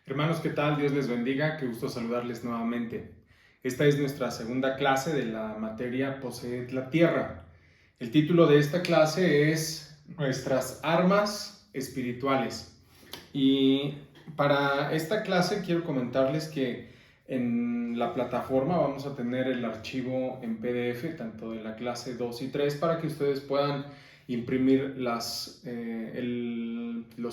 Hermanos, ¿qué tal? Dios les bendiga, qué gusto saludarles nuevamente. Esta es nuestra segunda clase de la materia Poseed la Tierra. El título de esta clase es Nuestras armas espirituales. Y para esta clase quiero comentarles que en la plataforma vamos a tener el archivo en PDF, tanto de la clase 2 y 3, para que ustedes puedan imprimir los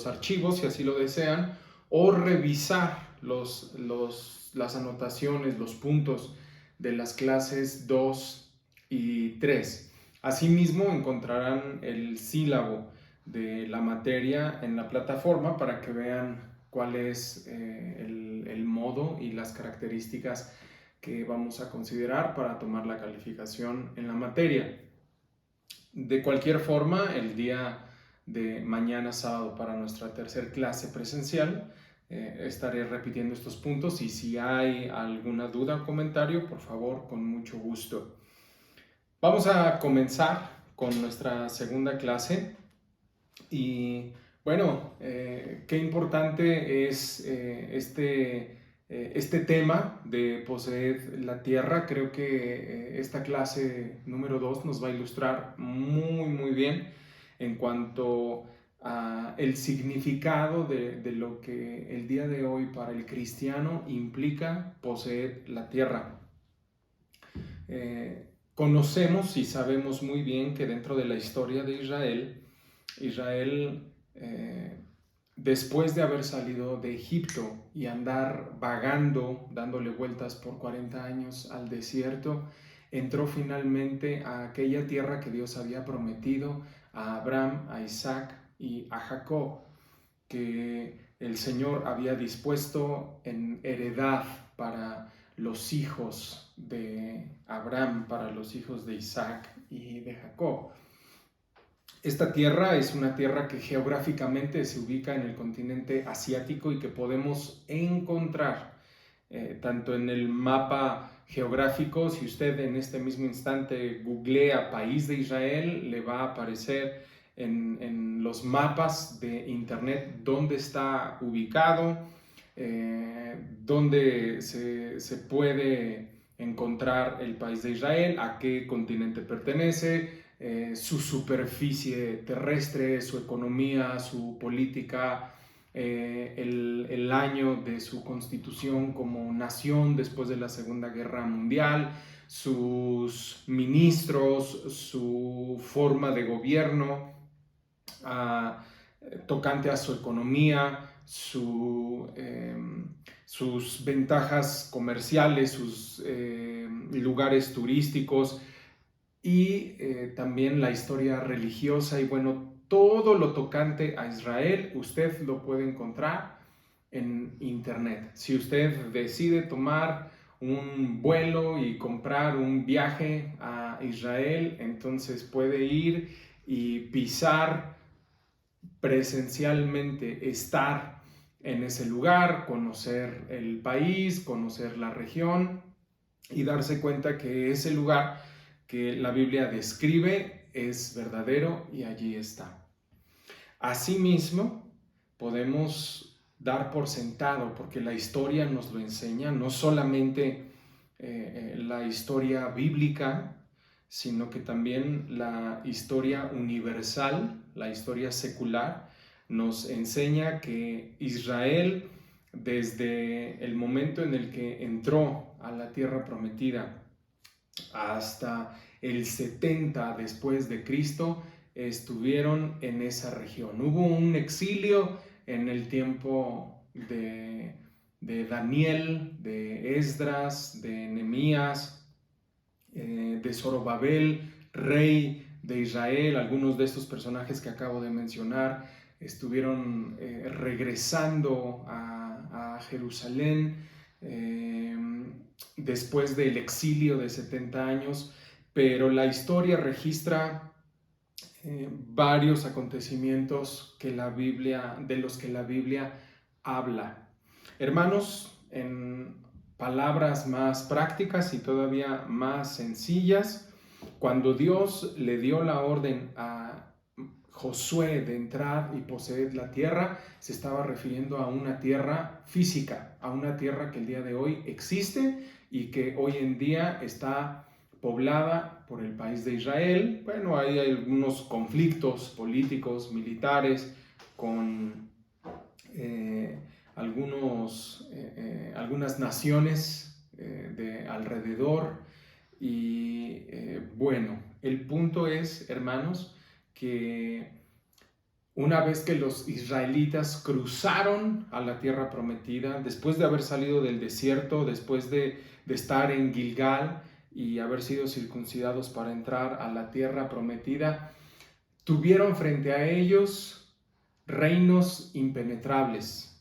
archivos si así lo desean, o revisar las anotaciones, los puntos de las clases 2 y 3. Asimismo, encontrarán el sílabo de la materia en la plataforma para que vean cuál es el modo y las características que vamos a considerar para tomar la calificación en la materia. De cualquier forma, el día de mañana sábado para nuestra tercera clase presencial, estaré repitiendo estos puntos y si hay alguna duda o comentario, por favor, con mucho gusto. Vamos a comenzar con nuestra segunda clase y bueno, qué importante es este tema de poseer la tierra. Creo que esta clase número 2 nos va a ilustrar muy bien en cuanto a el significado de lo que el día de hoy para el cristiano implica poseer la tierra. Conocemos y sabemos muy bien que dentro de la historia de Israel, después de haber salido de Egipto y andar vagando, dándole vueltas por 40 años al desierto, entró finalmente a aquella tierra que Dios había prometido a Abraham, a Isaac y a Jacob, que el Señor había dispuesto en heredad para los hijos de Abraham, para los hijos de Isaac y de Jacob. Esta tierra es una tierra que geográficamente se ubica en el continente asiático y que podemos encontrar tanto en el mapa geográfico. Si usted en este mismo instante googlea país de Israel, le va a aparecer en los mapas de internet dónde está ubicado, dónde se puede encontrar el país de Israel, a qué continente pertenece, su superficie terrestre, su economía, su política, el año de su constitución como nación después de la Segunda Guerra Mundial, sus ministros, su forma de gobierno, tocante a su economía, sus ventajas comerciales, sus lugares turísticos y también la historia religiosa y bueno, todo lo tocante a Israel usted lo puede encontrar en internet. Si usted decide tomar un vuelo y comprar un viaje a Israel, entonces puede ir y pisar presencialmente, estar en ese lugar, conocer el país, conocer la región y darse cuenta que ese lugar que la Biblia describe es verdadero y allí está. Asimismo, podemos dar por sentado, porque la historia nos lo enseña, no solamente la historia bíblica, sino que también la historia universal, la historia secular, nos enseña que Israel, desde el momento en el que entró a la tierra prometida hasta el 70 después de Cristo, estuvieron en esa región. Hubo un exilio en el tiempo de Daniel, de Esdras, de Nehemías, de Zorobabel, rey de Israel. Algunos de estos personajes que acabo de mencionar estuvieron regresando a Jerusalén después del exilio de 70 años, pero la historia registra varios acontecimientos que de los que la Biblia habla. Hermanos, en palabras más prácticas y todavía más sencillas, cuando Dios le dio la orden a Josué de entrar y poseer la tierra, se estaba refiriendo a una tierra física, a una tierra que el día de hoy existe y que hoy en día está poblada por el país de Israel. Bueno, hay algunos conflictos políticos, militares, con algunas naciones de alrededor. Y bueno, el punto es, hermanos, que una vez que los israelitas cruzaron a la tierra prometida, después de haber salido del desierto, después de estar en Gilgal y haber sido circuncidados para entrar a la tierra prometida, tuvieron frente a ellos reinos impenetrables.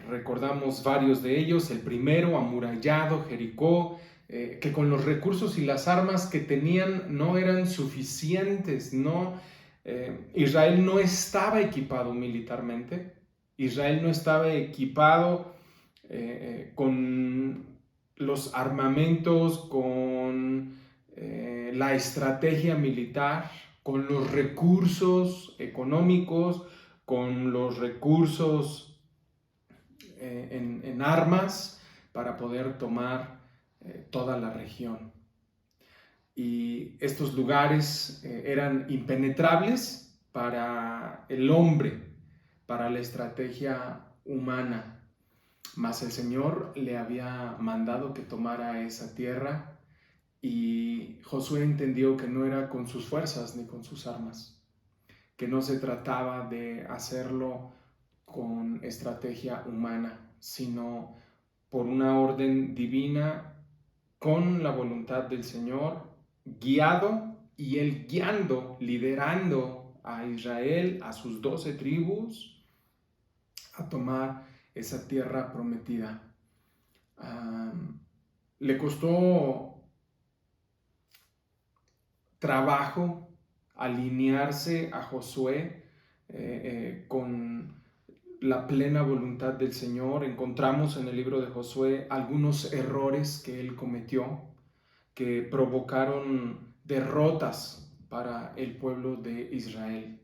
Recordamos varios de ellos. El primero, amurallado, Jericó, que con los recursos y las armas que tenían no eran suficientes. Israel no estaba equipado militarmente. Israel no estaba equipado con los armamentos, con la estrategia militar, con los recursos económicos, con los recursos en armas para poder tomar toda la región. Y estos lugares eran impenetrables para el hombre, para la estrategia humana. Mas el Señor le había mandado que tomara esa tierra y Josué entendió que no era con sus fuerzas ni con sus armas, que no se trataba de hacerlo con estrategia humana, sino por una orden divina, con la voluntad del Señor, guiado y él guiando, liderando a Israel, a sus 12 tribus, a tomar esa tierra prometida. Le costó trabajo alinearse a Josué con la plena voluntad del Señor. Encontramos en el libro de Josué algunos errores que él cometió, que provocaron derrotas para el pueblo de Israel,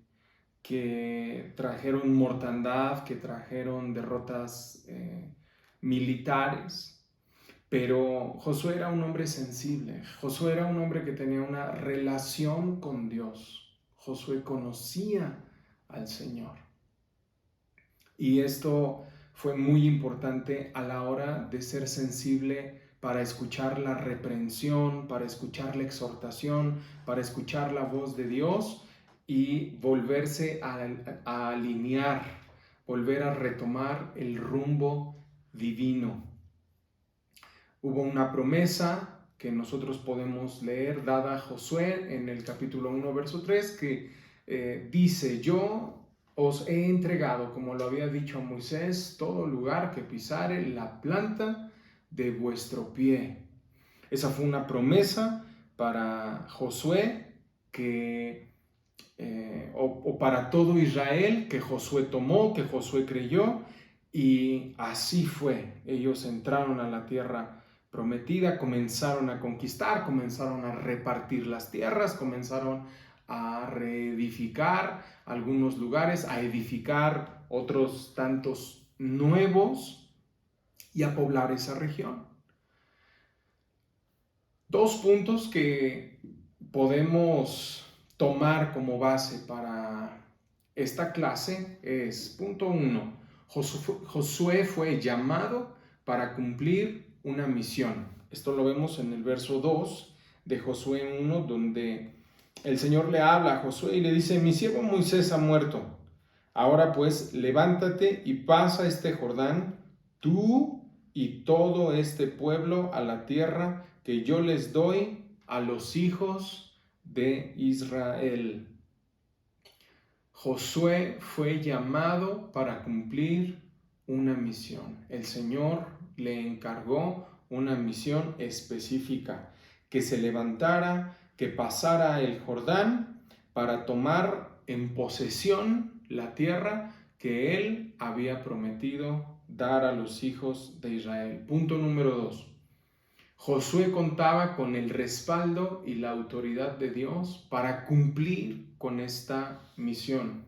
que trajeron mortandad, que trajeron derrotas militares. Pero Josué era un hombre sensible. Josué era un hombre que tenía una relación con Dios. Josué conocía al Señor. Y esto fue muy importante a la hora de ser sensible para escuchar la reprensión, para escuchar la exhortación, para escuchar la voz de Dios y volverse a alinear, volver a retomar el rumbo divino. Hubo una promesa que nosotros podemos leer dada a Josué en el capítulo 1, verso 3, que dice: yo os he entregado, como lo había dicho a Moisés, todo lugar que pisare la planta de vuestro pie. Esa fue una promesa para Josué o para todo Israel, que Josué tomó, que Josué creyó, y así fue. Ellos entraron a la tierra prometida, comenzaron a conquistar, comenzaron a repartir las tierras, comenzaron a reedificar algunos lugares, a edificar otros tantos nuevos y a poblar esa región. Dos puntos que podemos tomar como base para esta clase es: punto 1, Josué fue llamado para cumplir una misión. Esto lo vemos en el verso 2 de Josué 1, donde el Señor le habla a Josué y le dice: mi siervo Moisés ha muerto. Ahora pues, levántate y pasa este Jordán, tú y todo este pueblo, a la tierra que yo les doy a los hijos de Israel. Josué fue llamado para cumplir una misión. El Señor le encargó una misión específica: que se levantara, que pasara el Jordán para tomar en posesión la tierra que él había prometido dar a los hijos de Israel. Punto número 2. Josué contaba con el respaldo y la autoridad de Dios para cumplir con esta misión.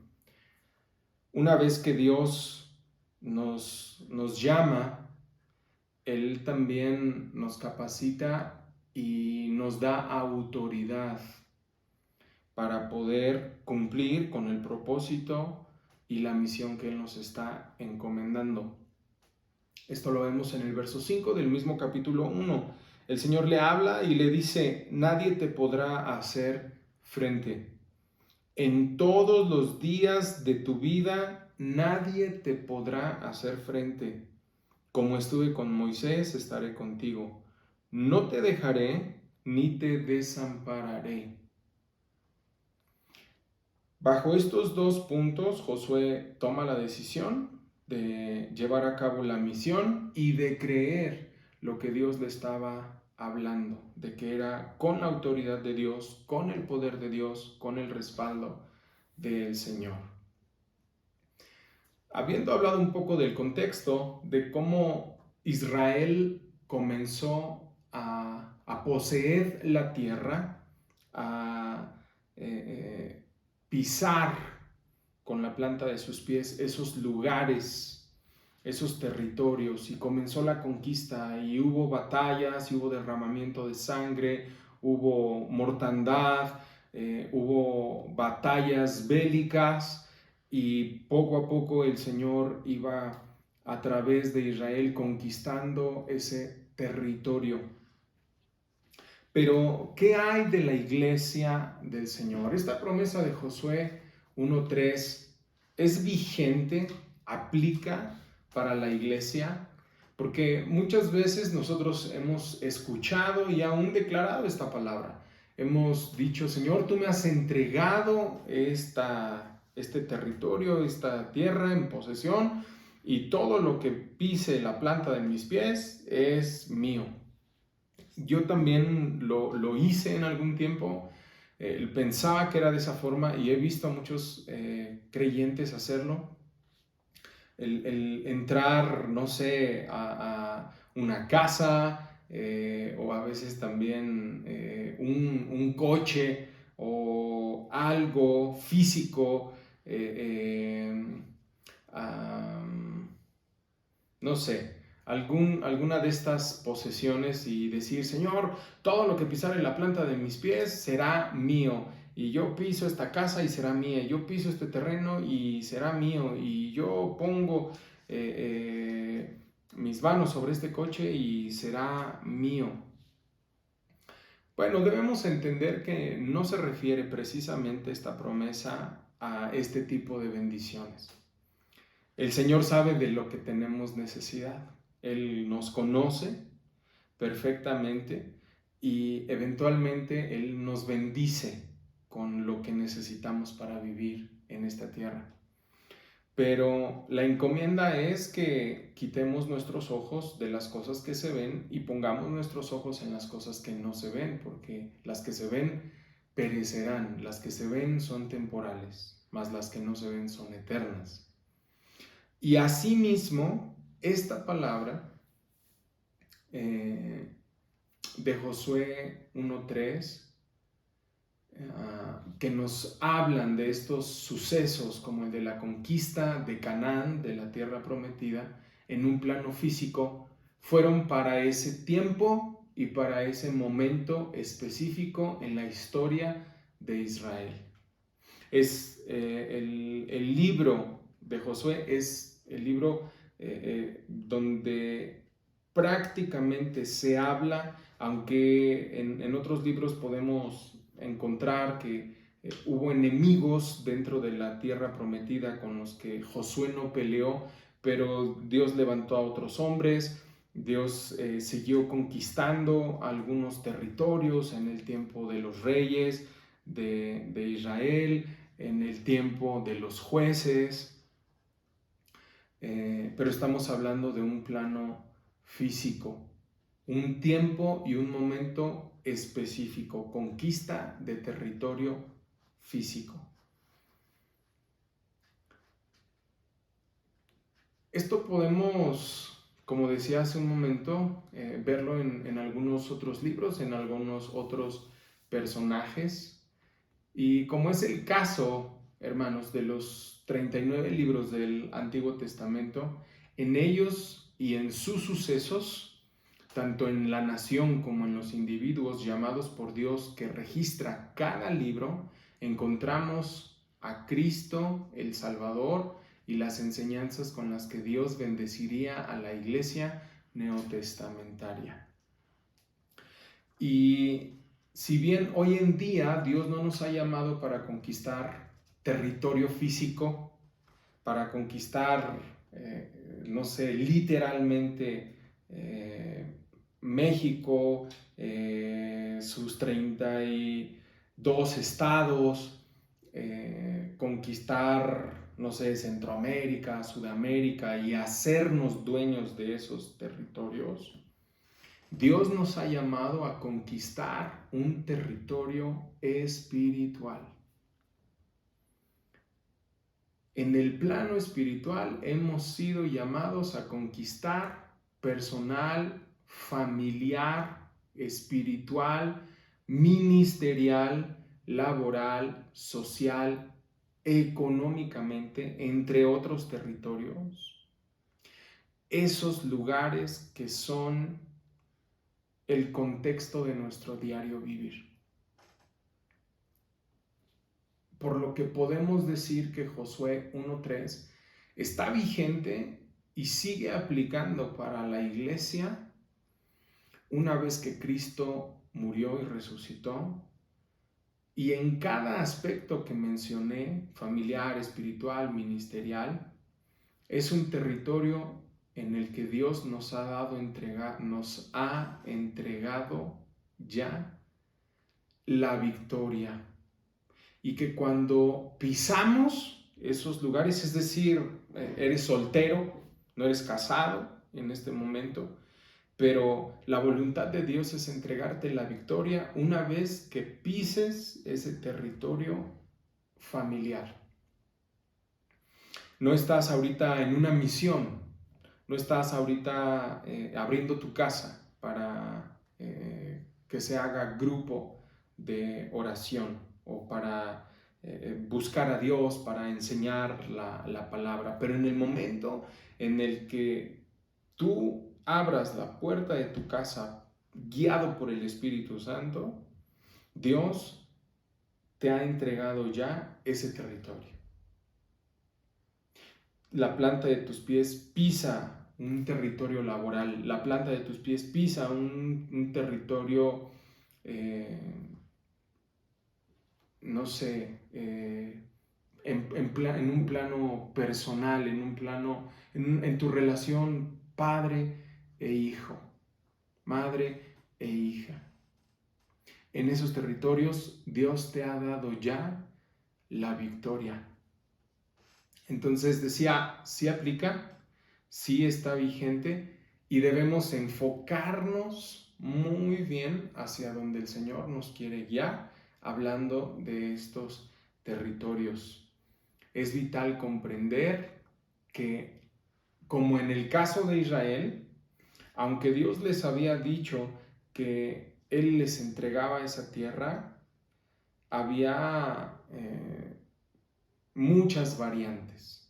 Una vez que Dios nos llama, Él también nos capacita y nos da autoridad para poder cumplir con el propósito y la misión que Él nos está encomendando. Esto lo vemos en el verso 5 del mismo capítulo 1. El Señor le habla y le dice: nadie te podrá hacer frente. En todos los días de tu vida, nadie te podrá hacer frente. Como estuve con Moisés, estaré contigo. No te dejaré ni te desampararé. Bajo estos dos puntos, Josué toma la decisión de llevar a cabo la misión y de creer lo que Dios le estaba hablando, de que era con la autoridad de Dios, con el poder de Dios, con el respaldo del Señor. Habiendo hablado un poco del contexto, de cómo Israel comenzó a poseer la tierra, a pisar con la planta de sus pies esos lugares, esos territorios, y comenzó la conquista y hubo batallas, y hubo derramamiento de sangre, hubo mortandad, hubo batallas bélicas, y poco a poco el Señor iba a través de Israel conquistando ese territorio. Pero, ¿qué hay de la iglesia del Señor? Esta promesa de Josué 1:3 es vigente, aplica para la iglesia, porque muchas veces nosotros hemos escuchado y aún declarado esta palabra. Hemos dicho: Señor, tú me has entregado este territorio, esta tierra en posesión, y todo lo que pise la planta de mis pies es mío. Yo también lo hice en algún tiempo, pensaba que era de esa forma, y he visto a muchos creyentes hacerlo. El entrar, no sé, a una casa, o a veces también un coche o algo físico, no sé, alguna de estas posesiones, y decir: Señor, todo lo que pisar en la planta de mis pies será mío, y yo piso esta casa y será mía, yo piso este terreno y será mío, y yo pongo mis manos sobre este coche y será mío. Bueno, debemos entender que no se refiere precisamente esta promesa a este tipo de bendiciones. El Señor sabe de lo que tenemos necesidad. Él nos conoce perfectamente y eventualmente Él nos bendice con lo que necesitamos para vivir en esta tierra. Pero la encomienda es que quitemos nuestros ojos de las cosas que se ven y pongamos nuestros ojos en las cosas que no se ven, porque las que se ven perecerán, las que se ven son temporales, mas las que no se ven son eternas. Y asimismo, esta palabra de Josué 1:3, que nos hablan de estos sucesos como el de la conquista de Canaán, de la tierra prometida, en un plano físico, fueron para ese tiempo y para ese momento específico en la historia de Israel. El libro de Josué es el libro donde prácticamente se habla, aunque en otros libros podemos encontrar que hubo enemigos dentro de la tierra prometida con los que Josué no peleó, pero Dios levantó a otros hombres. Dios siguió conquistando algunos territorios en el tiempo de los reyes de Israel, en el tiempo de los jueces, pero estamos hablando de un plano físico, un tiempo y un momento específico, conquista de territorio físico. Esto podemos como decía hace un momento, verlo en algunos otros libros, en algunos otros personajes. Y como es el caso, hermanos, de los 39 libros del Antiguo Testamento, en ellos y en sus sucesos, tanto en la nación como en los individuos llamados por Dios que registra cada libro, encontramos a Cristo, el Salvador, y las enseñanzas con las que Dios bendeciría a la iglesia neotestamentaria. Y si bien hoy en día Dios no nos ha llamado para conquistar territorio físico, para conquistar, no sé, literalmente México, sus 32 estados, conquistar, no sé, Centroamérica, Sudamérica y hacernos dueños de esos territorios. Dios nos ha llamado a conquistar un territorio espiritual. En el plano espiritual hemos sido llamados a conquistar personal, familiar, espiritual, ministerial, laboral, social, económicamente, entre otros territorios. Esos lugares que son el contexto de nuestro diario vivir. Por lo que podemos decir que Josué 1:3 está vigente y sigue aplicando para la iglesia una vez que Cristo murió y resucitó. Y en cada aspecto que mencioné, familiar, espiritual, ministerial, es un territorio en el que Dios nos ha entregado ya la victoria. Y que cuando pisamos esos lugares, es decir, eres soltero, no eres casado en este momento, pero la voluntad de Dios es entregarte la victoria una vez que pises ese territorio familiar. No estás ahorita en una misión, no estás ahorita abriendo tu casa para que se haga grupo de oración o para buscar a Dios, para enseñar la palabra. Pero en el momento en el que tú abras la puerta de tu casa guiado por el Espíritu Santo, Dios te ha entregado ya ese territorio. La planta de tus pies pisa un territorio laboral, la planta de tus pies pisa un territorio, no sé, en un plano personal, en un plano, en tu relación padre e hijo, madre e hija. En esos territorios Dios te ha dado ya la victoria. Entonces decía, sí aplica, sí está vigente y debemos enfocarnos muy bien hacia donde el Señor nos quiere guiar, hablando de estos territorios. Es vital comprender que, como en el caso de Israel, aunque Dios les había dicho que Él les entregaba esa tierra, había muchas variantes.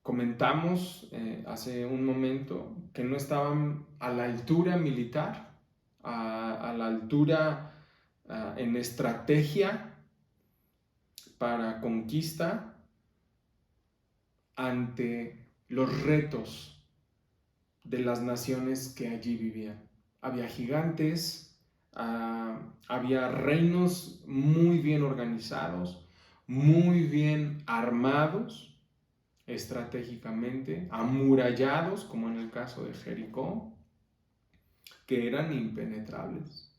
Comentamos hace un momento que no estaban a la altura militar, a la altura en estrategia para conquista ante los retos de las naciones que allí vivían. Había gigantes, había reinos muy bien organizados, muy bien armados estratégicamente, amurallados, como en el caso de Jericó, que eran impenetrables.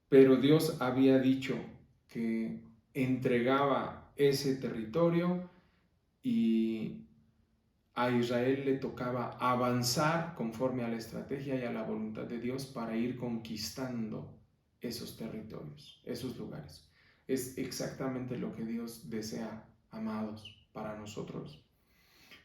Pero Dios había dicho que entregaba ese territorio y a Israel le tocaba avanzar conforme a la estrategia y a la voluntad de Dios para ir conquistando esos territorios, esos lugares. Es exactamente lo que Dios desea, amados, para nosotros.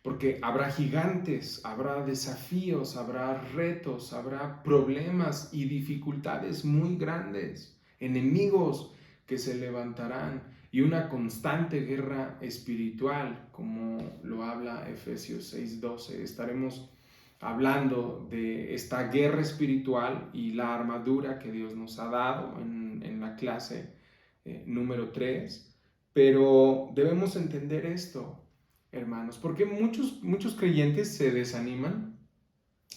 porque habrá gigantes, habrá desafíos, habrá retos, habrá problemas y dificultades muy grandes, enemigos que se levantarán y una constante guerra espiritual, como lo habla Efesios 6:12. Estaremos hablando de esta guerra espiritual y la armadura que Dios nos ha dado en la clase número 3, pero debemos entender esto, hermanos, porque muchos creyentes se desaniman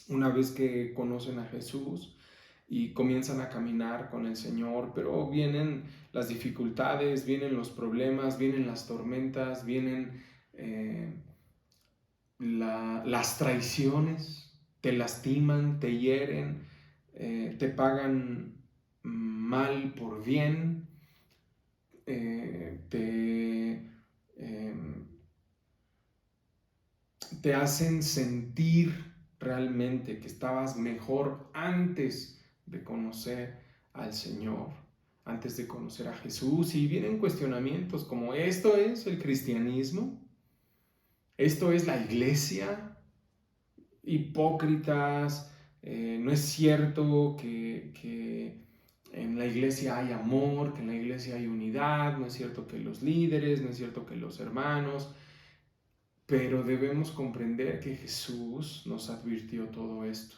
una vez que conocen a Jesús y comienzan a caminar con el Señor, pero vienen las dificultades, vienen los problemas, vienen las tormentas, vienen las traiciones, te lastiman, te hieren, te pagan mal por bien, te hacen sentir realmente que estabas mejor antes de conocer al Señor, antes de conocer a Jesús, y vienen cuestionamientos como: ¿esto es el cristianismo? ¿Esto es la iglesia? Hipócritas, no es cierto que en la iglesia hay amor, que en la iglesia hay unidad, no es cierto que los líderes, no es cierto que los hermanos, pero debemos comprender que Jesús nos advirtió todo esto,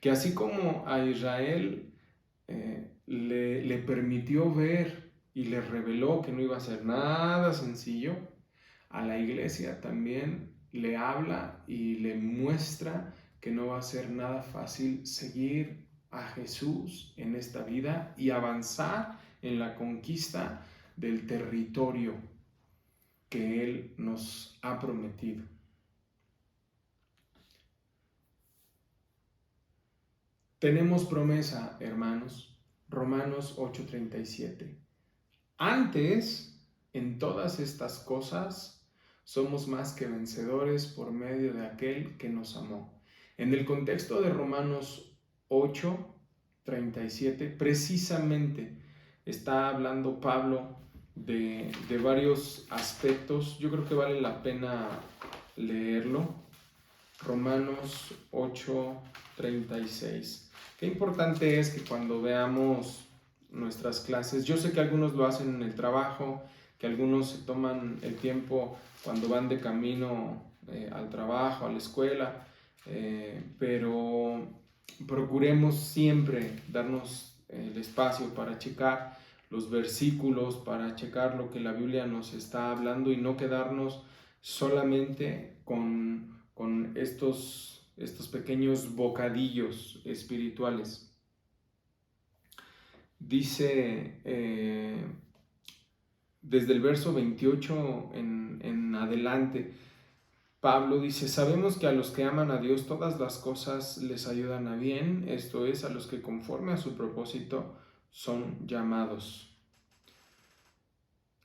que así como a Israel le permitió ver y le reveló que no iba a ser nada sencillo, a la iglesia también le habla y le muestra que no va a ser nada fácil seguir a Jesús en esta vida y avanzar en la conquista del territorio que Él nos ha prometido. Tenemos promesa, hermanos, Romanos 8:37. Antes, en todas estas cosas, somos más que vencedores por medio de aquel que nos amó. En el contexto de Romanos 8:37, precisamente está hablando Pablo de varios aspectos. Yo creo que vale la pena leerlo. Romanos 8:36. Qué importante es que cuando veamos nuestras clases, yo sé que algunos lo hacen en el trabajo, que algunos se toman el tiempo cuando van de camino al trabajo, a la escuela, pero procuremos siempre darnos el espacio para checar los versículos, para checar lo que la Biblia nos está hablando y no quedarnos solamente con estos pequeños bocadillos espirituales. Dice desde el verso 28 en adelante, Pablo dice: sabemos que a los que aman a Dios todas las cosas les ayudan a bien, esto es, a los que conforme a su propósito son llamados.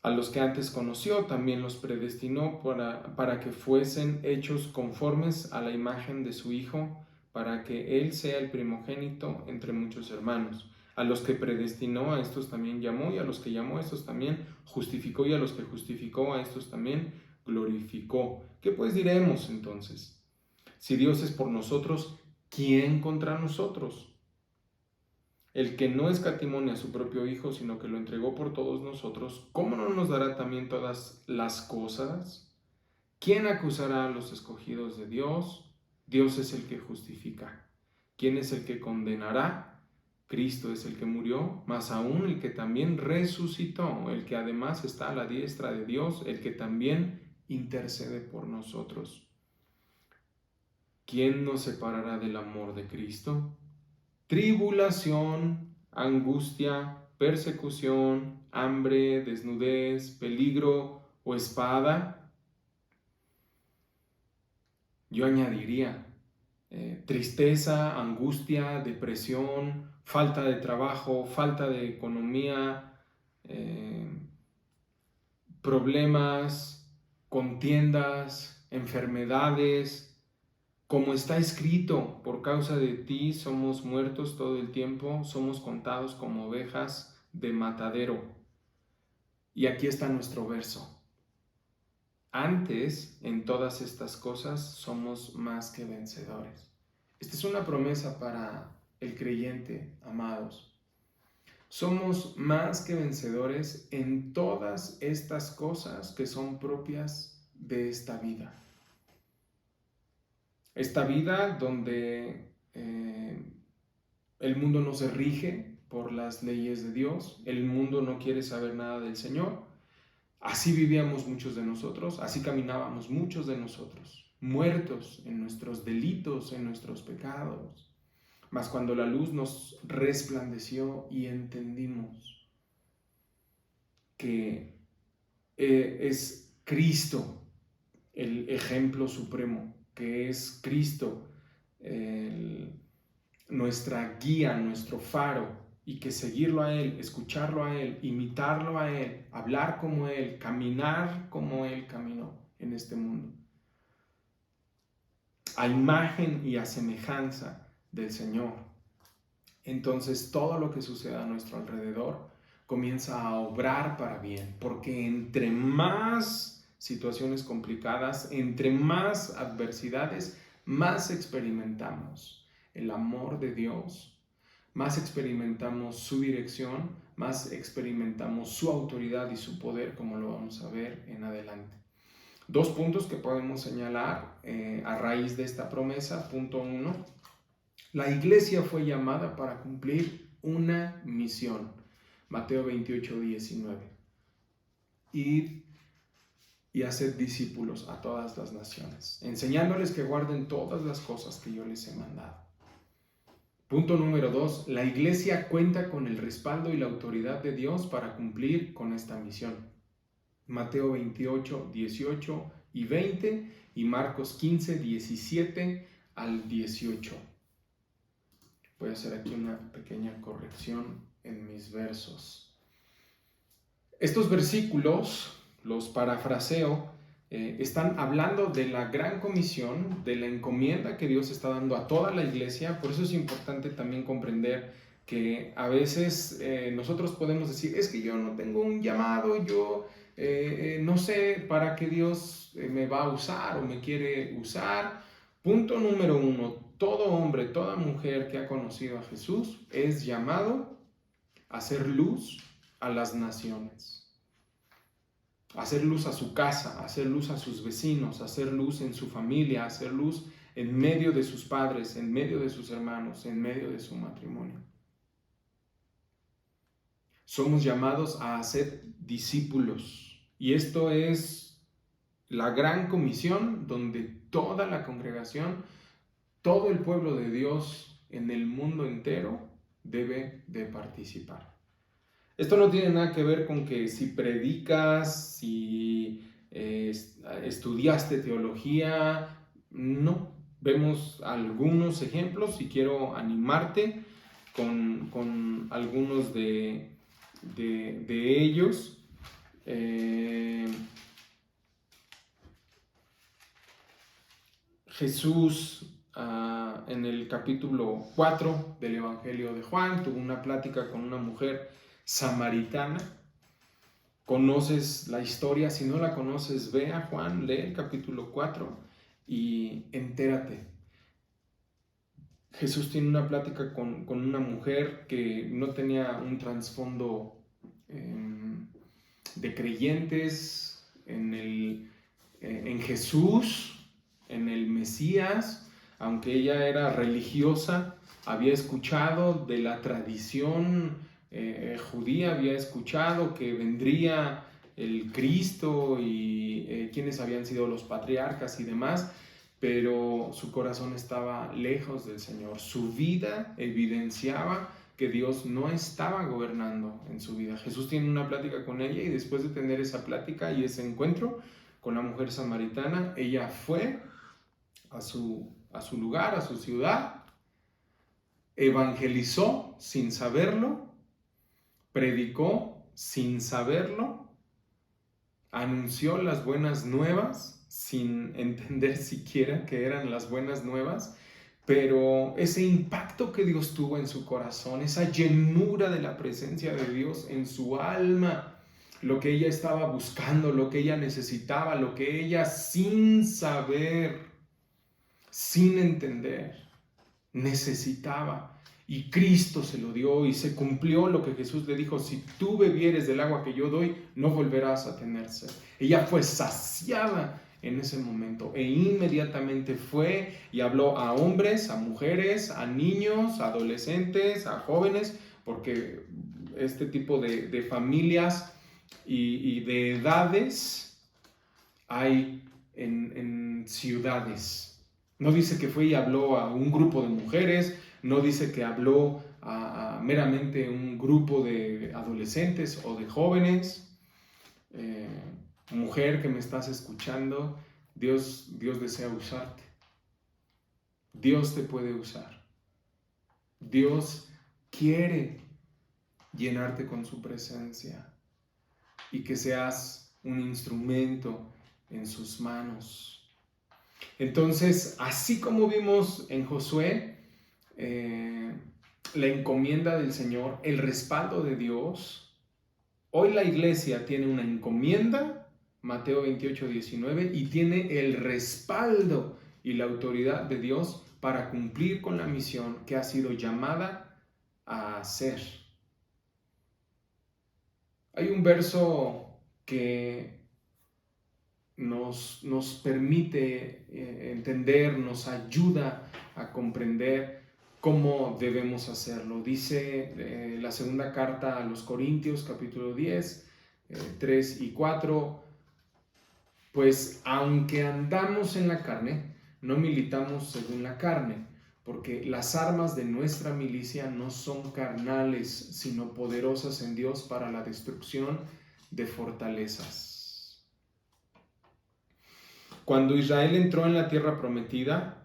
A los que antes conoció también los predestinó para que fuesen hechos conformes a la imagen de su Hijo, para que Él sea el primogénito entre muchos hermanos. A los que predestinó, a estos también llamó, y a los que llamó, a estos también justificó, y a los que justificó, a estos también glorificó. ¿Qué pues diremos entonces? Si Dios es por nosotros, ¿quién contra nosotros? El que no escatimó a su propio Hijo, sino que lo entregó por todos nosotros, ¿cómo no nos dará también todas las cosas? ¿Quién acusará a los escogidos de Dios? Dios es el que justifica. ¿Quién es el que condenará? Cristo es el que murió, más aún el que también resucitó, el que además está a la diestra de Dios, el que también intercede por nosotros. ¿Quién nos separará del amor de Cristo? Tribulación, angustia, persecución, hambre, desnudez, peligro o espada. Yo añadiría tristeza, angustia, depresión, falta de trabajo, falta de economía, problemas, contiendas, enfermedades. Como está escrito, por causa de ti somos muertos todo el tiempo, somos contados como ovejas de matadero. Y aquí está nuestro verso. Antes, en todas estas cosas, somos más que vencedores. Esta es una promesa para el creyente, amados. Somos más que vencedores en todas estas cosas que son propias de esta vida. Esta vida donde el mundo no se rige por las leyes de Dios, el mundo no quiere saber nada del Señor. Así vivíamos muchos de nosotros, así caminábamos muchos de nosotros, muertos en nuestros delitos, en nuestros pecados. Mas cuando la luz nos resplandeció y entendimos que es Cristo el ejemplo supremo, que es Cristo nuestra guía, nuestro faro, y que seguirlo a Él, escucharlo a Él, imitarlo a Él, hablar como Él, caminar como Él caminó en este mundo, a imagen y a semejanza del Señor. Entonces todo lo que sucede a nuestro alrededor comienza a obrar para bien, porque entre más situaciones complicadas, entre más adversidades, más experimentamos el amor de Dios, más experimentamos su dirección, más experimentamos su autoridad y su poder, como lo vamos a ver en adelante. 2 puntos que podemos señalar a raíz de esta promesa. Punto 1, la iglesia fue llamada para cumplir una misión. Mateo 28, 19. Id y haced discípulos a todas las naciones, enseñándoles que guarden todas las cosas que yo les he mandado. Punto número 2, la iglesia cuenta con el respaldo y la autoridad de Dios para cumplir con esta misión. Mateo 28, 18 y 20 y Marcos 15, 17 al 18. Voy a hacer aquí una pequeña corrección en mis versos. Estos versículos, los parafraseo, están hablando de la gran comisión, de la encomienda que Dios está dando a toda la iglesia. Por eso es importante también comprender que a veces nosotros podemos decir, es que yo no tengo un llamado, yo no sé para qué Dios me va a usar o me quiere usar. Punto número 1, todo hombre, toda mujer que ha conocido a Jesús es llamado a hacer luz a las naciones. Hacer luz a su casa, hacer luz a sus vecinos, hacer luz en su familia, hacer luz en medio de sus padres, en medio de sus hermanos, en medio de su matrimonio. Somos llamados a hacer discípulos, y esto es la gran comisión donde toda la congregación, todo el pueblo de Dios en el mundo entero debe de participar. Esto no tiene nada que ver con que si predicas, si estudiaste teología, no. Vemos algunos ejemplos y quiero animarte con algunos de ellos. Jesús en el capítulo 4 del Evangelio de Juan tuvo una plática con una mujer samaritana. Conoces la historia, si no la conoces, ve a Juan, lee el capítulo 4 y entérate. Jesús tiene una plática con una mujer que no tenía un trasfondo de creyentes en Jesús, en el Mesías. Aunque ella era religiosa, había escuchado de la tradición judía, había escuchado que vendría el Cristo y quiénes habían sido los patriarcas y demás, pero su corazón estaba lejos del Señor. Su vida evidenciaba que Dios no estaba gobernando en su vida. Jesús tiene una plática con ella y después de tener esa plática y ese encuentro con la mujer samaritana, ella fue a su lugar, a su ciudad, evangelizó sin saberlo, predicó sin saberlo, anunció las buenas nuevas sin entender siquiera que eran las buenas nuevas, pero ese impacto que Dios tuvo en su corazón, esa llenura de la presencia de Dios en su alma, lo que ella estaba buscando, lo que ella necesitaba, lo que ella sin saber, sin entender, necesitaba. Y Cristo se lo dio y se cumplió lo que Jesús le dijo: si tú bebieres del agua que yo doy, no volverás a tener sed. Ella fue saciada en ese momento e inmediatamente fue y habló a hombres, a mujeres, a niños, a adolescentes, a jóvenes, porque este tipo de familias y de edades hay en ciudades. No dice que fue y habló a un grupo de mujeres, no dice que habló a meramente un grupo de adolescentes o de jóvenes. Mujer que me estás escuchando, Dios desea usarte. Dios te puede usar. Dios quiere llenarte con su presencia y que seas un instrumento en sus manos. Entonces, así como vimos en Josué, la encomienda del Señor, el respaldo de Dios, hoy la iglesia tiene una encomienda, Mateo 28:19, y tiene el respaldo y la autoridad de Dios para cumplir con la misión que ha sido llamada a hacer. Hay un verso que nos permite entender, nos ayuda a comprender cómo debemos hacerlo. Dice la segunda carta a los Corintios, capítulo 10, 3 y 4, pues aunque andamos en la carne, no militamos según la carne, porque las armas de nuestra milicia no son carnales, sino poderosas en Dios para la destrucción de fortalezas. Cuando Israel entró en la tierra prometida,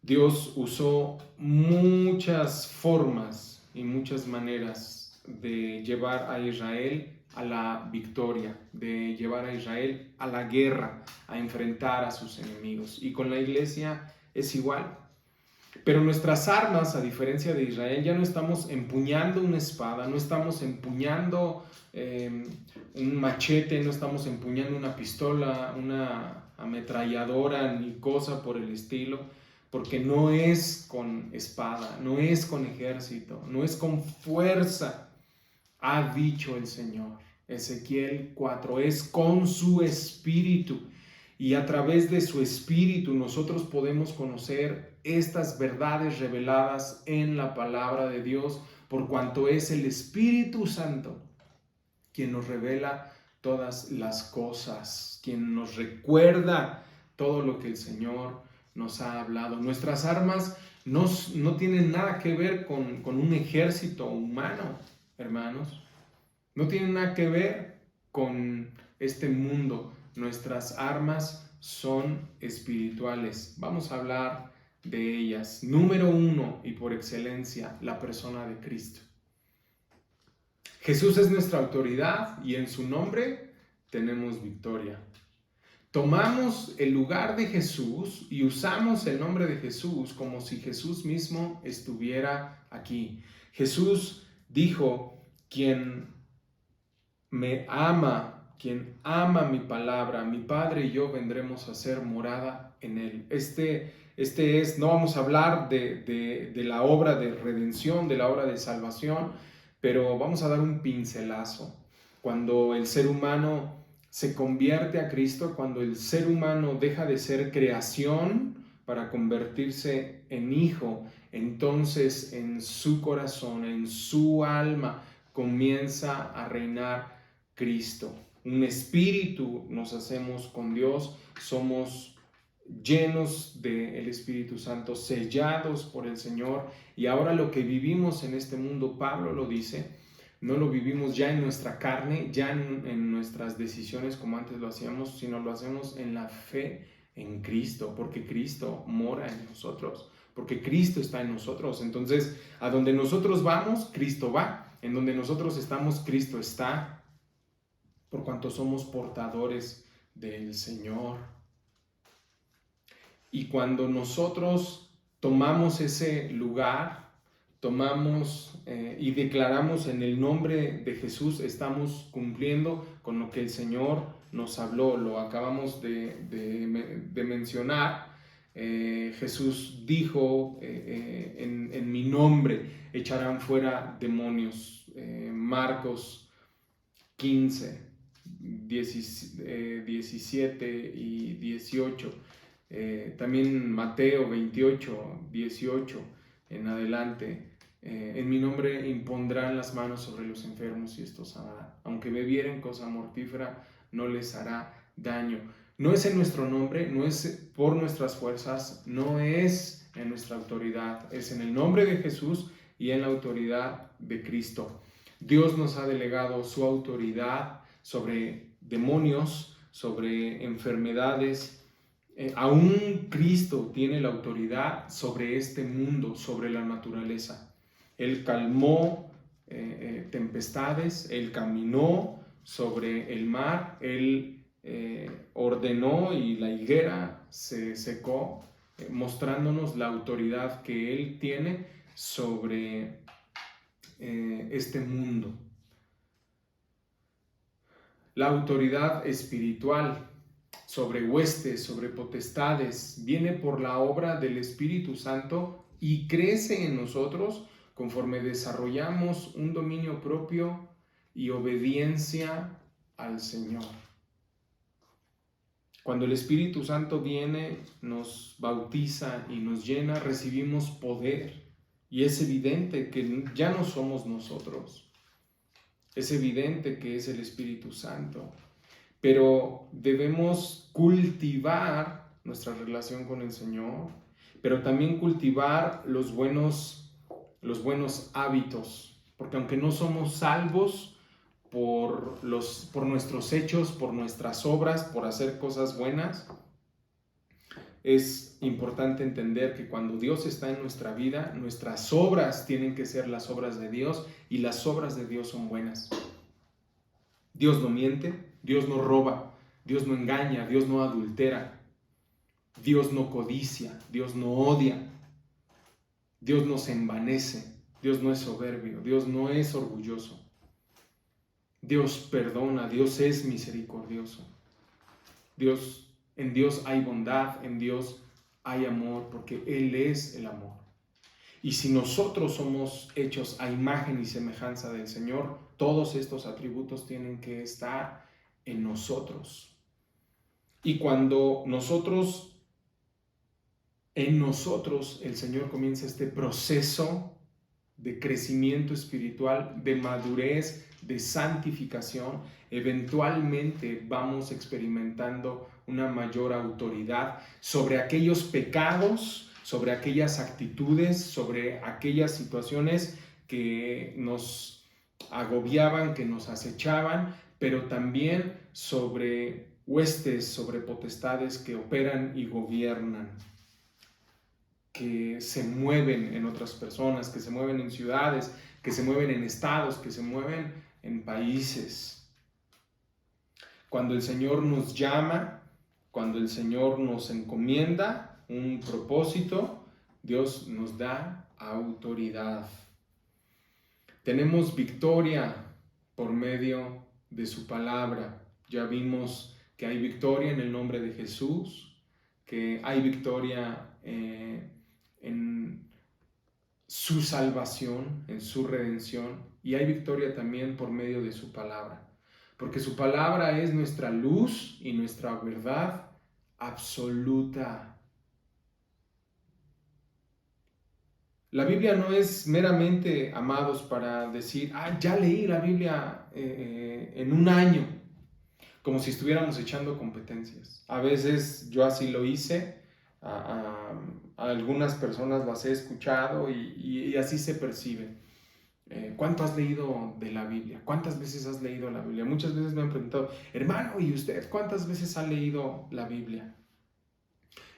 Dios usó muchas formas y muchas maneras de llevar a Israel a la victoria, de llevar a Israel a la guerra, a enfrentar a sus enemigos. Y con la iglesia es igual. Pero nuestras armas, a diferencia de Israel, ya no estamos empuñando una espada, no estamos empuñando un machete, no estamos empuñando una pistola, una ametralladora, ni cosa por el estilo, porque no es con espada, no es con ejército, no es con fuerza, ha dicho el Señor. Ezequiel 4, es con su espíritu. Y a través de su espíritu nosotros podemos conocer estas verdades reveladas en la palabra de Dios, por cuanto es el Espíritu Santo quien nos revela todas las cosas, quien nos recuerda todo lo que el Señor nos ha hablado. Nuestras armas no tienen nada que ver con un ejército humano, hermanos. No tienen nada que ver con este mundo. Nuestras armas son espirituales. Vamos a hablar de ellas. Número 1 y por excelencia, la persona de Cristo. Jesús es nuestra autoridad y en su nombre tenemos victoria. Tomamos el lugar de Jesús y usamos el nombre de Jesús como si Jesús mismo estuviera aquí. Jesús dijo: quien me ama, quien ama mi palabra, mi Padre y yo vendremos a hacer morada en él. No vamos a hablar de la obra de redención, de la obra de salvación, pero vamos a dar un pincelazo. Cuando el ser humano se convierte a Cristo, cuando el ser humano deja de ser creación para convertirse en hijo, entonces en su corazón, en su alma, comienza a reinar Cristo. Un espíritu nos hacemos con Dios, somos llenos del Espíritu Santo, sellados por el Señor, y ahora lo que vivimos en este mundo, Pablo lo dice, no lo vivimos ya en nuestra carne, ya en nuestras decisiones como antes lo hacíamos, sino lo hacemos en la fe en Cristo, porque Cristo mora en nosotros, porque Cristo está en nosotros. Entonces, a donde nosotros vamos, Cristo va. En donde nosotros estamos, Cristo está, por cuanto somos portadores del Señor. Y cuando nosotros tomamos ese lugar, tomamos y declaramos en el nombre de Jesús, estamos cumpliendo con lo que el Señor nos habló. Lo acabamos de mencionar. Jesús dijo, en mi nombre echarán fuera demonios. Marcos 15, 17 y 18. También Mateo 28, 18 en adelante. En mi nombre impondrán las manos sobre los enfermos y estos sanarán. Aunque bebieren cosa mortífera, no les hará daño. No es en nuestro nombre, no es por nuestras fuerzas, no es en nuestra autoridad, es en el nombre de Jesús y en la autoridad de Cristo. Dios nos ha delegado su autoridad sobre demonios, sobre enfermedades. Aún Cristo tiene la autoridad sobre este mundo, sobre la naturaleza. Él calmó tempestades, Él caminó sobre el mar, Él ordenó y la higuera se secó, mostrándonos la autoridad que Él tiene sobre este mundo. La autoridad espiritual sobre huestes, sobre potestades, viene por la obra del Espíritu Santo y crece en nosotros conforme desarrollamos un dominio propio y obediencia al Señor. Cuando el Espíritu Santo viene, nos bautiza y nos llena, recibimos poder. Y es evidente que ya no somos nosotros. Es evidente que es el Espíritu Santo. Pero debemos cultivar nuestra relación con el Señor, pero también cultivar los buenos hábitos, porque aunque no somos salvos por nuestros hechos, por nuestras obras, por hacer cosas buenas, es importante entender que cuando Dios está en nuestra vida, nuestras obras tienen que ser las obras de Dios y las obras de Dios son buenas. Dios no miente, Dios no roba, Dios no engaña, Dios no adultera, Dios no codicia, Dios no odia, Dios no se envanece, Dios no es soberbio, Dios no es orgulloso. Dios perdona, Dios es misericordioso. En Dios hay bondad, en Dios hay amor, porque Él es el amor. Y si nosotros somos hechos a imagen y semejanza del Señor, todos estos atributos tienen que estar en nosotros. Y cuando en nosotros el Señor comienza este proceso de crecimiento espiritual, de madurez, de santificación, eventualmente vamos experimentando una mayor autoridad sobre aquellos pecados, sobre aquellas actitudes, sobre aquellas situaciones que nos agobiaban, que nos acechaban, pero también sobre huestes, sobre potestades que operan y gobiernan, que se mueven en otras personas, que se mueven en ciudades, que se mueven en estados, que se mueven en países. Cuando el Señor nos llama, cuando el Señor nos encomienda un propósito, Dios nos da autoridad. Tenemos victoria por medio de su palabra. Ya vimos que hay victoria en el nombre de Jesús, que hay victoria en su salvación, en su redención, y hay victoria también por medio de su palabra, porque su palabra es nuestra luz y nuestra verdad absoluta. La Biblia no es meramente, amados, para decir, ya leí la Biblia en un año, como si estuviéramos echando competencias. A veces yo así lo hice, a algunas personas las he escuchado y así se percibe. ¿Cuánto has leído de la Biblia? ¿Cuántas veces has leído la Biblia? Muchas veces me han preguntado, hermano, ¿y usted cuántas veces ha leído la Biblia?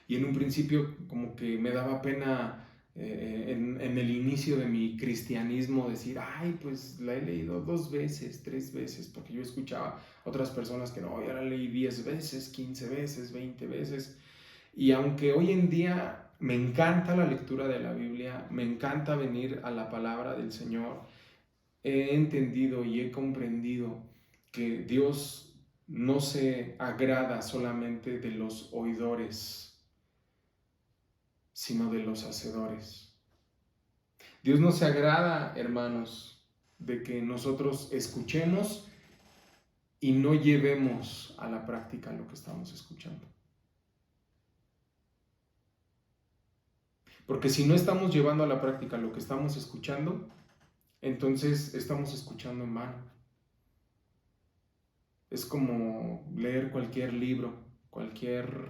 Y en un principio como que me daba pena en el inicio de mi cristianismo decir, pues la he leído 2 veces, 3 veces, porque yo escuchaba a otras personas que no, ya la leí 10 veces, 15 veces, 20 veces. Y aunque hoy en día me encanta la lectura de la Biblia, me encanta venir a la palabra del Señor, he entendido y he comprendido que Dios no se agrada solamente de los oidores, sino de los hacedores. Dios no se agrada, hermanos, de que nosotros escuchemos y no llevemos a la práctica lo que estamos escuchando. Porque si no estamos llevando a la práctica lo que estamos escuchando, entonces estamos escuchando en vano. Es como leer cualquier libro, cualquier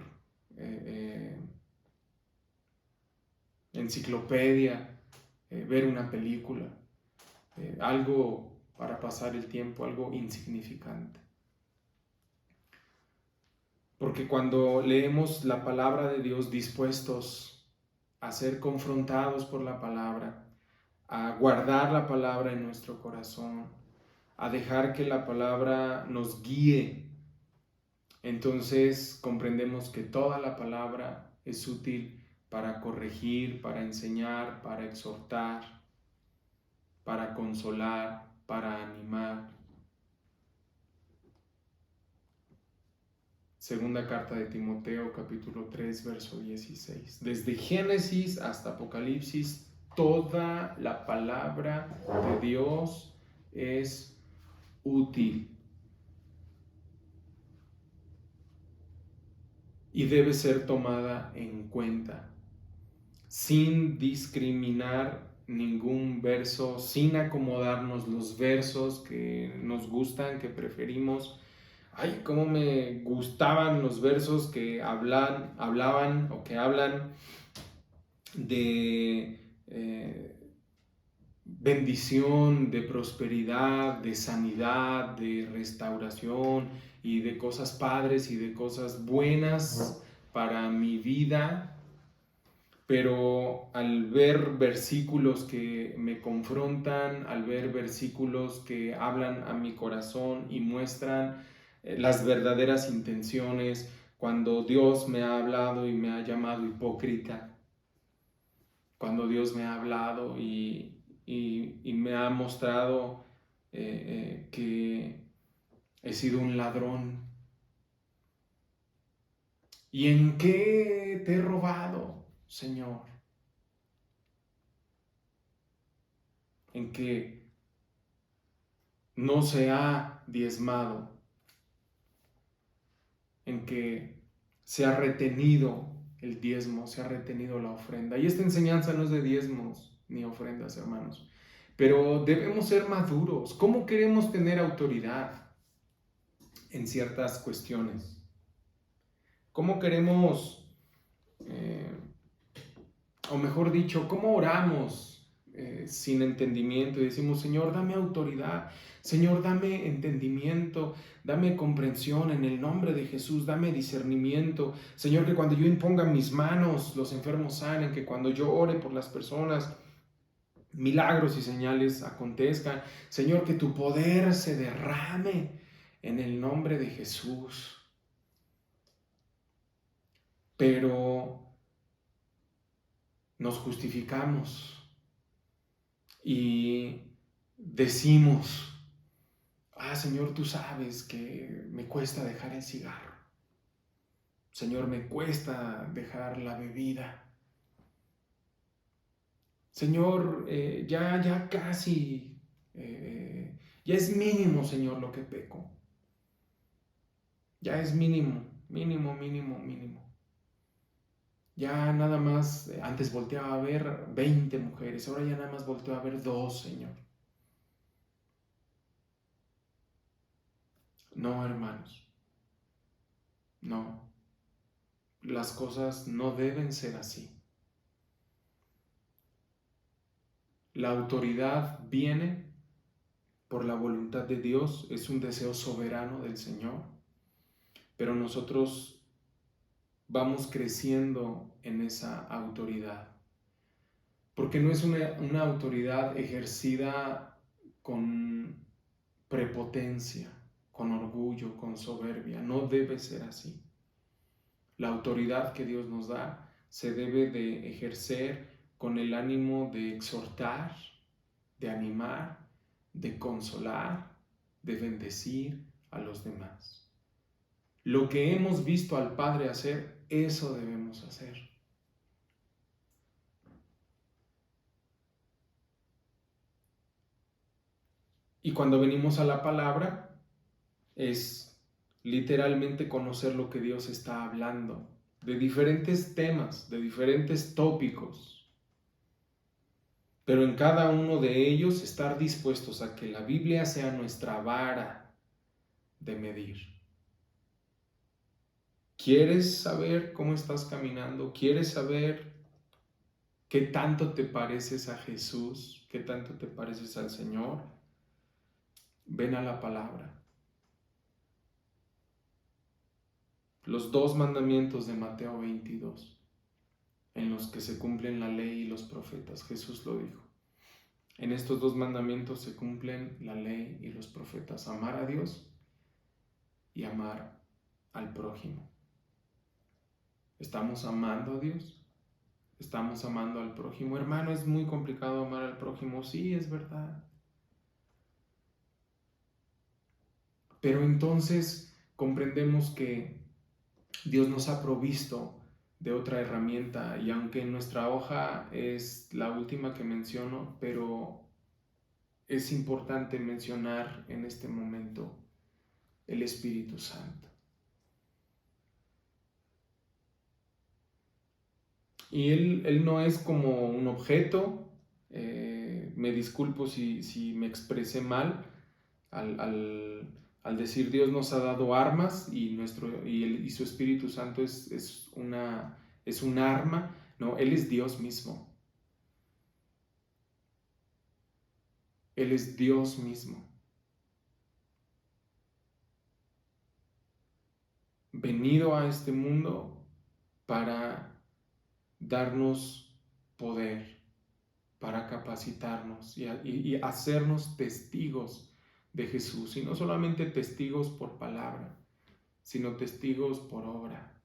enciclopedia, ver una película, algo para pasar el tiempo, algo insignificante. Porque cuando leemos la palabra de Dios dispuestos a ser confrontados por la palabra, a guardar la palabra en nuestro corazón, a dejar que la palabra nos guíe, entonces comprendemos que toda la palabra es útil para corregir, para enseñar, para exhortar, para consolar, para animar. Segunda carta de Timoteo, capítulo 3, verso 16. Desde Génesis hasta Apocalipsis, toda la palabra de Dios es útil y debe ser tomada en cuenta, sin discriminar ningún verso, sin acomodarnos los versos que nos gustan, que preferimos. Ay, cómo me gustaban los versos que hablaban o que hablan de bendición, de prosperidad, de sanidad, de restauración y de cosas padres y de cosas buenas para mi vida. Pero al ver versículos que me confrontan, al ver versículos que hablan a mi corazón y muestran las verdaderas intenciones, cuando Dios me ha hablado y me ha llamado hipócrita, cuando Dios me ha hablado y me ha mostrado que he sido un ladrón. ¿Y en qué te he robado, Señor? En que no se ha diezmado, en que se ha retenido el diezmo, se ha retenido la ofrenda. Y esta enseñanza no es de diezmos ni ofrendas, hermanos, pero debemos ser maduros. ¿Cómo queremos tener autoridad en ciertas cuestiones? ¿Cómo queremos, o mejor dicho, cómo oramos sin entendimiento y decimos, Señor, dame autoridad, Señor, dame entendimiento, dame comprensión en el nombre de Jesús, dame discernimiento, Señor, que cuando yo imponga mis manos, los enfermos sanen, que cuando yo ore por las personas, milagros y señales acontezcan, Señor, que tu poder se derrame en el nombre de Jesús. Pero nos justificamos y decimos, Señor, tú sabes que me cuesta dejar el cigarro. Señor, me cuesta dejar la bebida. Señor, ya casi, ya es mínimo, Señor, lo que peco. Ya es mínimo. Ya nada más, antes volteaba a ver 20 mujeres, ahora ya nada más volteo a ver 2, Señor. No, hermanos, no. Las cosas no deben ser así. La autoridad viene por la voluntad de Dios, es un deseo soberano del Señor, pero nosotros vamos creciendo en esa autoridad, porque no es una autoridad ejercida con prepotencia, con orgullo, con soberbia. No debe ser así. La autoridad que Dios nos da se debe de ejercer con el ánimo de exhortar, de animar, de consolar, de bendecir, a los demás. Lo que hemos visto al Padre hacer, eso debemos hacer. Y cuando venimos a la palabra, es literalmente conocer lo que Dios está hablando, de diferentes temas, de diferentes tópicos. Pero en cada uno de ellos estar dispuestos a que la Biblia sea nuestra vara de medir. ¿Quieres saber cómo estás caminando? ¿Quieres saber qué tanto te pareces a Jesús? ¿Qué tanto te pareces al Señor? Ven a la palabra. Los 2 mandamientos de Mateo 22, en los que se cumplen la ley y los profetas. Jesús lo dijo. En estos 2 mandamientos se cumplen la ley y los profetas. Amar a Dios y amar al prójimo. ¿Estamos amando a Dios? ¿Estamos amando al prójimo? Hermano, es muy complicado amar al prójimo. Sí, es verdad. Pero entonces comprendemos que Dios nos ha provisto de otra herramienta, y aunque nuestra hoja es la última que menciono, pero es importante mencionar en este momento el Espíritu Santo. Y Él no es como un objeto. Me disculpo si me expresé mal al decir Dios nos ha dado armas y su Espíritu Santo es un arma. No, Él es Dios mismo. Él es Dios mismo. Venido a este mundo para darnos poder, para capacitarnos y hacernos testigos de Jesús. Y no solamente testigos por palabra, sino testigos por obra.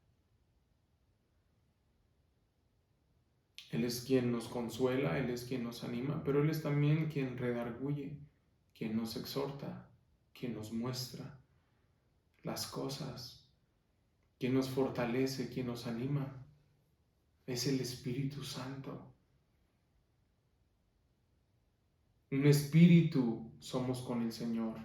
Él es quien nos consuela, Él es quien nos anima, pero Él es también quien redarguye, quien nos exhorta, quien nos muestra las cosas, quien nos fortalece, quien nos anima. Es el Espíritu Santo. Un espíritu somos con el Señor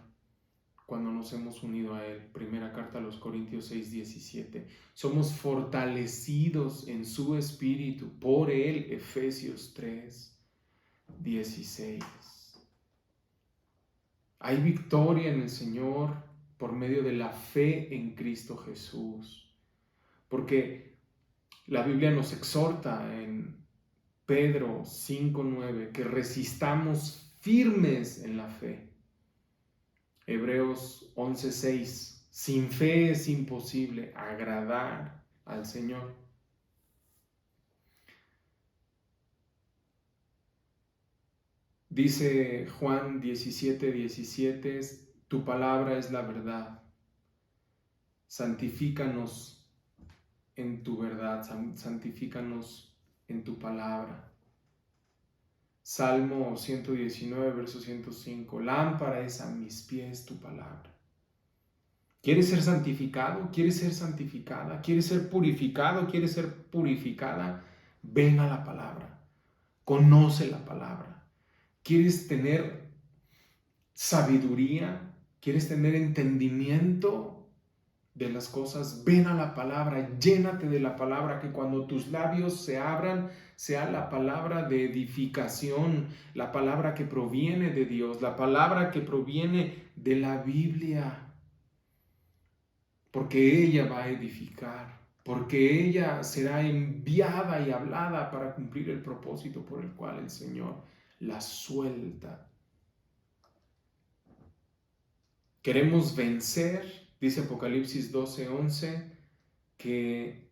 cuando nos hemos unido a Él. Primera carta a los Corintios 6:17. Somos fortalecidos en su espíritu por Él. Efesios 3:16. Hay victoria en el Señor por medio de la fe en Cristo Jesús. Porque la Biblia nos exhorta en Pedro 5:9 que resistamos firmes en la fe. Hebreos 11:6, sin fe es imposible agradar al Señor. Dice Juan 17:17, tu palabra es la verdad. Santifícanos en tu verdad, santifícanos en tu palabra. Salmo 119, verso 105, lámpara es a mis pies tu palabra. ¿Quieres ser santificado? ¿Quieres ser santificada? ¿Quieres ser purificado? ¿Quieres ser purificada? Ven a la palabra, conoce la palabra. ¿Quieres tener sabiduría? ¿Quieres tener entendimiento de las cosas? Ven a la palabra, llénate de la palabra, que cuando tus labios se abran, sea la palabra de edificación, la palabra que proviene de Dios, la palabra que proviene de la Biblia. Porque ella va a edificar, porque ella será enviada y hablada para cumplir el propósito por el cual el Señor la suelta. Queremos vencer, dice Apocalipsis 12:11, que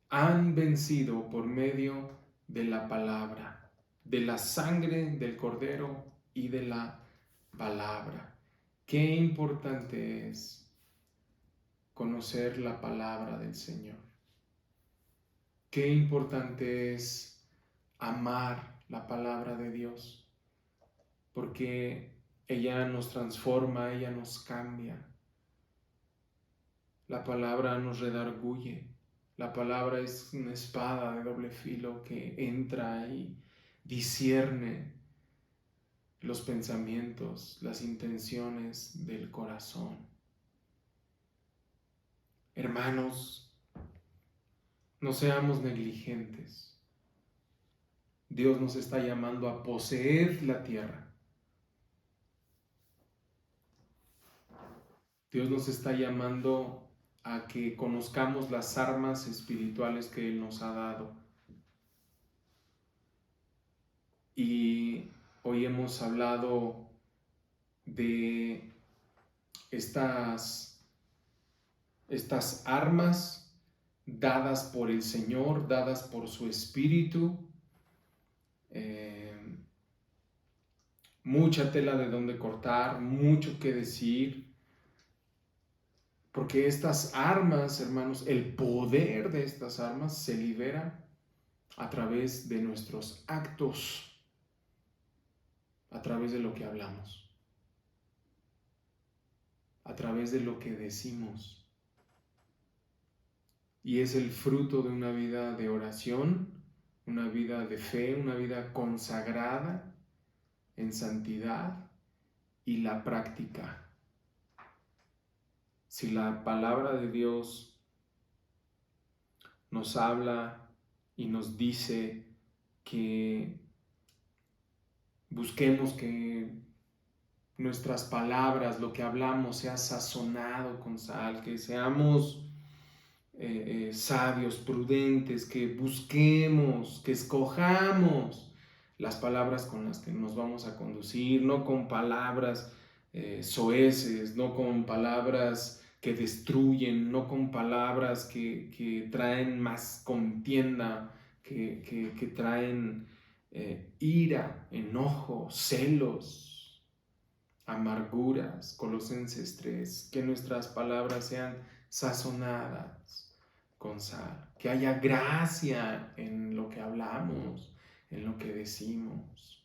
han vencido por medio de la palabra, de la sangre del Cordero y de la palabra. Qué importante es conocer la palabra del Señor. Qué importante es amar la palabra de Dios, porque ella nos transforma, ella nos cambia. La palabra nos redarguye. La palabra es una espada de doble filo que entra y discierne los pensamientos, las intenciones del corazón. Hermanos, no seamos negligentes. Dios nos está llamando a poseer la tierra. Dios nos está llamando a que conozcamos las armas espirituales que Él nos ha dado. Y hoy hemos hablado de estas armas dadas por el Señor, dadas por su Espíritu. Mucha tela de donde cortar, mucho que decir, porque estas armas, hermanos, el poder de estas armas se libera a través de nuestros actos, a través de lo que hablamos, a través de lo que decimos. Y es el fruto de una vida de oración, una vida de fe, una vida consagrada en santidad y la práctica. Si la palabra de Dios nos habla y nos dice que busquemos que nuestras palabras, lo que hablamos, sea sazonado con sal, que seamos sabios, prudentes, que busquemos, que escojamos las palabras con las que nos vamos a conducir, no con palabras soeces, no con palabras que destruyen, no con palabras que traen más contienda, que traen ira, enojo, celos, amarguras. Colosenses 3, que nuestras palabras sean sazonadas con sal, que haya gracia en lo que hablamos, en lo que decimos.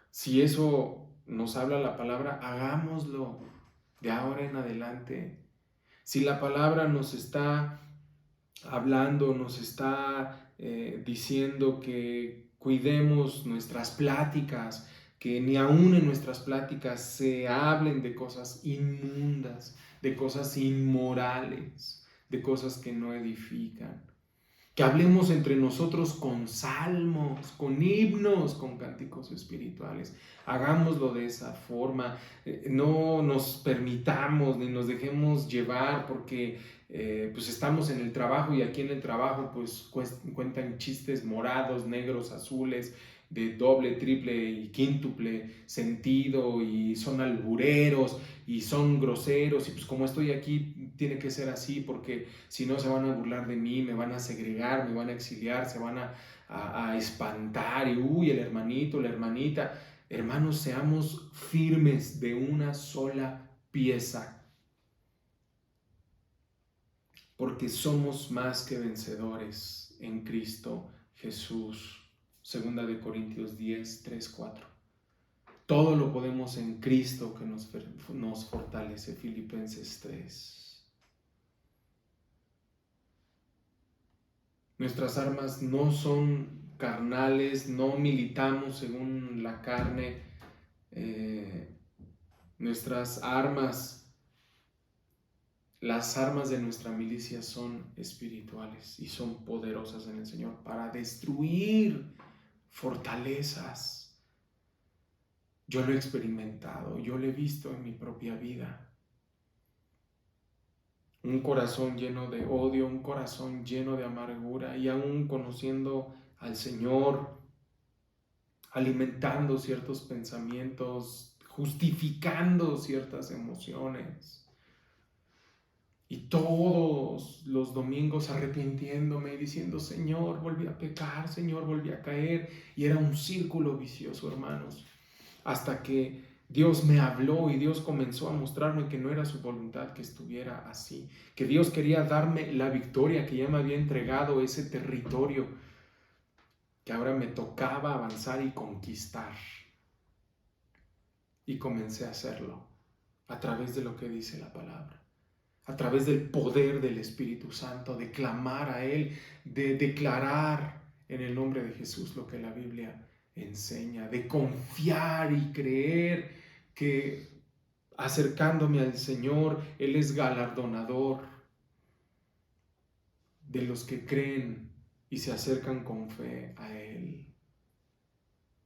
Si eso nos habla la palabra, hagámoslo de ahora en adelante. Si la palabra nos está hablando, nos está diciendo que cuidemos nuestras pláticas, que ni aún en nuestras pláticas se hablen de cosas inmundas, de cosas inmorales, de cosas que no edifican. Que hablemos entre nosotros con salmos, con himnos, con cánticos espirituales. Hagámoslo de esa forma. No nos permitamos ni nos dejemos llevar porque pues estamos en el trabajo y aquí en el trabajo pues cuentan chistes morados, negros, azules, de doble, triple y quíntuple sentido y son albureros y son groseros y pues como estoy aquí tiene que ser así porque si no se van a burlar de mí, me van a segregar, me van a exiliar, se van a espantar y uy, el hermanito, la hermanita. Hermanos, seamos firmes de una sola pieza, porque somos más que vencedores en Cristo Jesús. 2 Corintios 10, 3, 4. Todo lo podemos en Cristo que nos fortalece. Filipenses 3. Nuestras armas no son carnales, no militamos según la carne. Nuestras armas, las armas de nuestra milicia son espirituales y son poderosas en el Señor para destruir fortalezas. Yo lo he experimentado, yo lo he visto en mi propia vida. Un corazón lleno de odio, un corazón lleno de amargura y aún conociendo al Señor, alimentando ciertos pensamientos, justificando ciertas emociones. Y todos los domingos arrepintiéndome y diciendo, Señor, volví a pecar, Señor, volví a caer. Y era un círculo vicioso, hermanos, hasta que Dios me habló y Dios comenzó a mostrarme que no era su voluntad que estuviera así, que Dios quería darme la victoria, que ya me había entregado ese territorio, que ahora me tocaba avanzar y conquistar. Y comencé a hacerlo a través de lo que dice la palabra, a través del poder del Espíritu Santo, de clamar a Él, de declarar en el nombre de Jesús lo que la Biblia enseña, de confiar y creer que acercándome al Señor, Él es galardonador de los que creen y se acercan con fe a Él.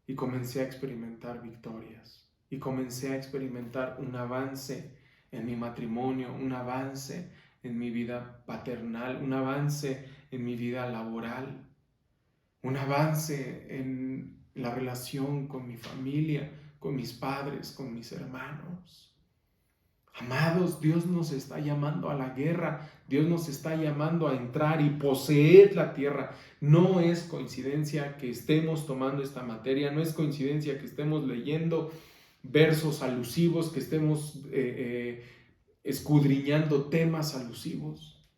Y comencé a experimentar victorias, y comencé a experimentar un avance en mi matrimonio, un avance en mi vida paternal, un avance en mi vida laboral, un avance en la relación con mi familia, con mis padres, con mis hermanos. Amados, Dios nos está llamando a la guerra, Dios nos está llamando a entrar y poseer la tierra. No es coincidencia que estemos tomando esta materia, no es coincidencia que estemos leyendo versos alusivos, que estemos escudriñando temas alusivos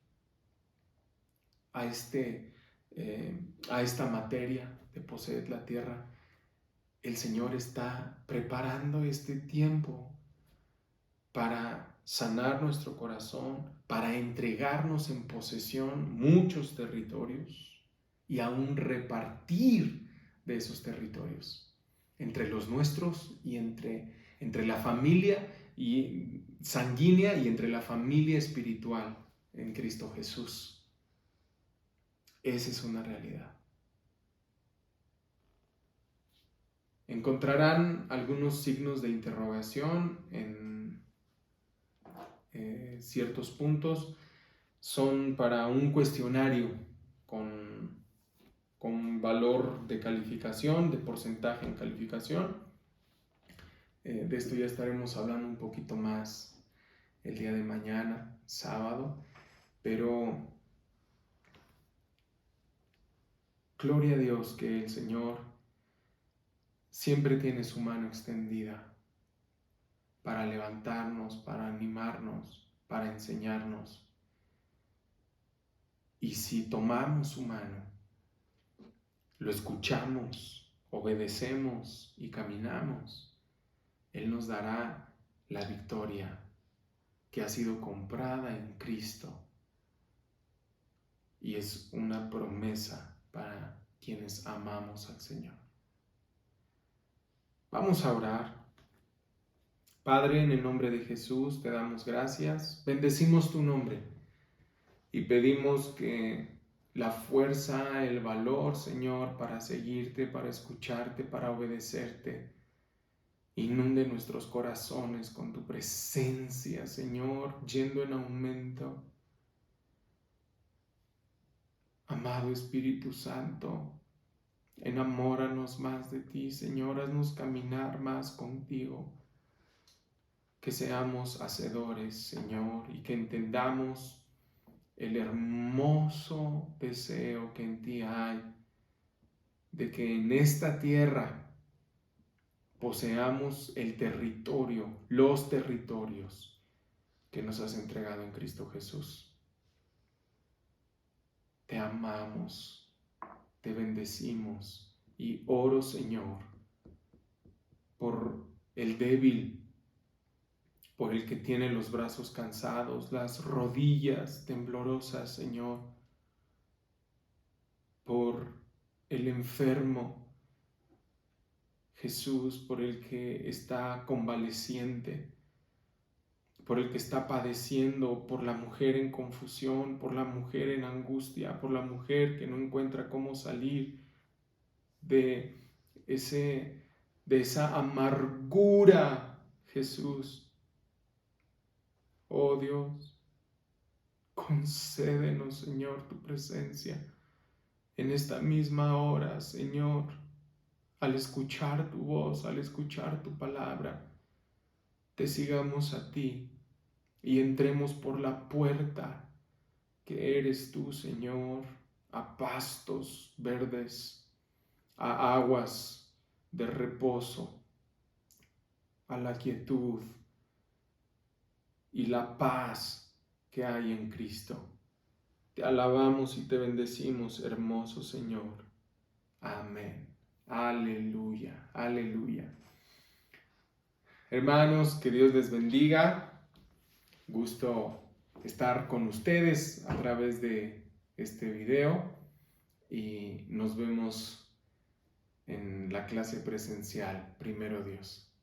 a, a esta materia de poseer la tierra. El Señor está preparando este tiempo para sanar nuestro corazón, para entregarnos en posesión muchos territorios y aún repartir de esos territorios entre los nuestros y entre la familia y sanguínea y entre la familia espiritual en Cristo Jesús. Esa es una realidad. Encontrarán algunos signos de interrogación en ciertos puntos. Son para un cuestionario con valor de calificación, de porcentaje en calificación. De esto ya estaremos hablando un poquito más el día de mañana, sábado, pero gloria a Dios que el Señor siempre tiene su mano extendida para levantarnos, para animarnos, para enseñarnos. Y si tomamos su mano, lo escuchamos, obedecemos y caminamos, Él nos dará la victoria que ha sido comprada en Cristo. Y es una promesa para quienes amamos al Señor. Vamos a orar. Padre, en el nombre de Jesús te damos gracias, bendecimos tu nombre y pedimos que la fuerza, el valor, Señor, para seguirte, para escucharte, para obedecerte, inunde nuestros corazones con tu presencia, Señor, yendo en aumento. Amado Espíritu Santo, enamóranos más de ti, Señor, haznos caminar más contigo. Que seamos hacedores, Señor, y que entendamos el hermoso deseo que en ti hay de que en esta tierra poseamos el territorio, los territorios que nos has entregado en Cristo Jesús. Te amamos, te bendecimos y oro, Señor, por el débil, por el que tiene los brazos cansados, las rodillas temblorosas, Señor, por el enfermo, Jesús, por el que está convaleciente, por el que está padeciendo, por la mujer en confusión, por la mujer en angustia, por la mujer que no encuentra cómo salir de esa amargura, Jesús. Oh Dios, concédenos, Señor, tu presencia en esta misma hora, Señor, al escuchar tu voz, al escuchar tu palabra, te sigamos a ti y entremos por la puerta que eres tú, Señor, a pastos verdes, a aguas de reposo, a la quietud y la paz que hay en Cristo. Te alabamos y te bendecimos, hermoso Señor. Amén. Aleluya, aleluya. Hermanos, que Dios les bendiga. Gusto estar con ustedes a través de este video y nos vemos en la clase presencial, primero Dios.